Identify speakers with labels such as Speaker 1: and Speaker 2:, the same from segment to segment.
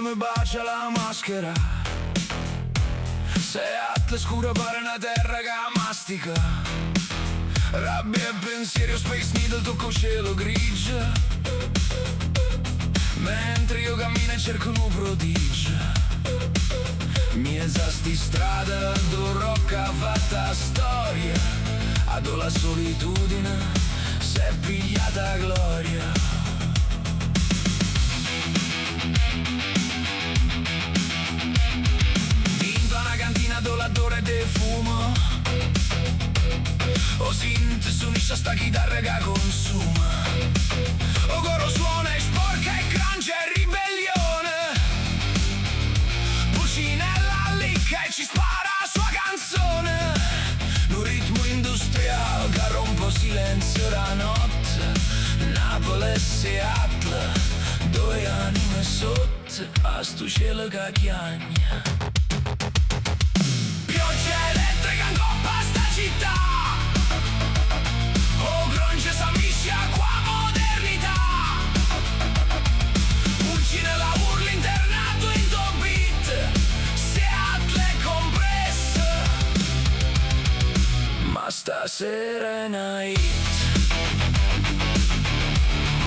Speaker 1: mi bacia la maschera. Seat scura pare una terra che mastica. Rabbia e pensieri, Space Needle tocco cielo grigio. Mentre io cammino e cerco un prodigio. Miezza sti strada, do rocca fatta storia. Addo la solitudine, s'è pigliata gloria. Do l'odore del fumo. O sint s'unisce a sta chitarra che consuma. O coro suona e sporca e cangia e ribellione. Pulcinella licca e ci spara la sua canzone. Un ritmo industriale che rompe silenzio la notte. Napoli e Seattle, due anime sotto a sto cielo che chiagna. Pioggia elettrica in coppa sta città. Oh grunge s'ammisce a qua modernità. Pulcine la urla internato in do beat. Seattle compresse. Ma stasera è una hit.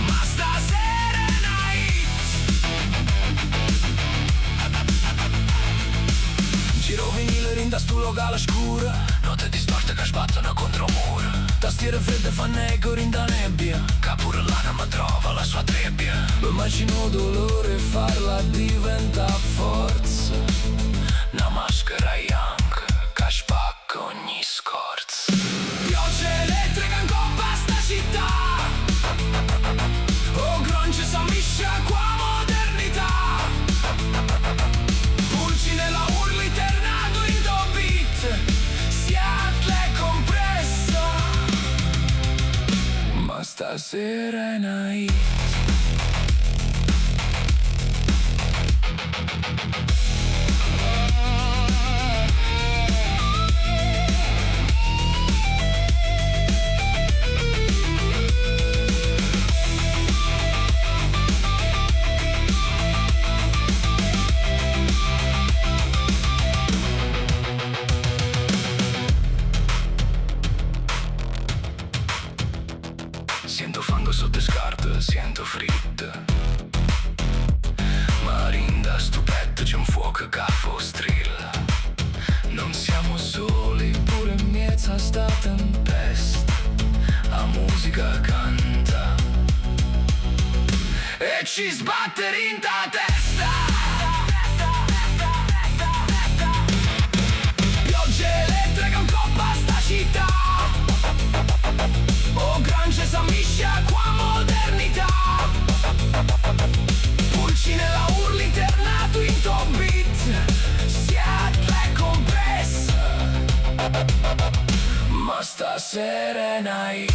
Speaker 1: Ma stasera è una hit. Giro vinile rinda sto locale scuro. Note distorte che sbattono contro muro. Tastiere fredde fanno eco rinda nebbia. Che pure l'ana mi trova la sua trebbia. Immagino dolore farla diventa forza. Una maschera young che spacca ogni scorza. Pioggia elettrica in coppa sta città. Oh grunge s'ammisce a qua modernità. Pulcine la urla internato in do beat. Seattle compressa. Ma stasera è una hit. Sento fango sotto scarpe, sento fritto. Ma rinda stupetto c'è un fuoco che fa strilla. Non siamo soli, pure in mezzo a sta tempesta. La musica canta e ci sbatte in ta testa. Pioggia elettrica un coppa sta città. Oh grunge s'ammisce a qua modernità. Pulcine la urla internato in top beat. Seattle compressa. Ma stasera è una hit.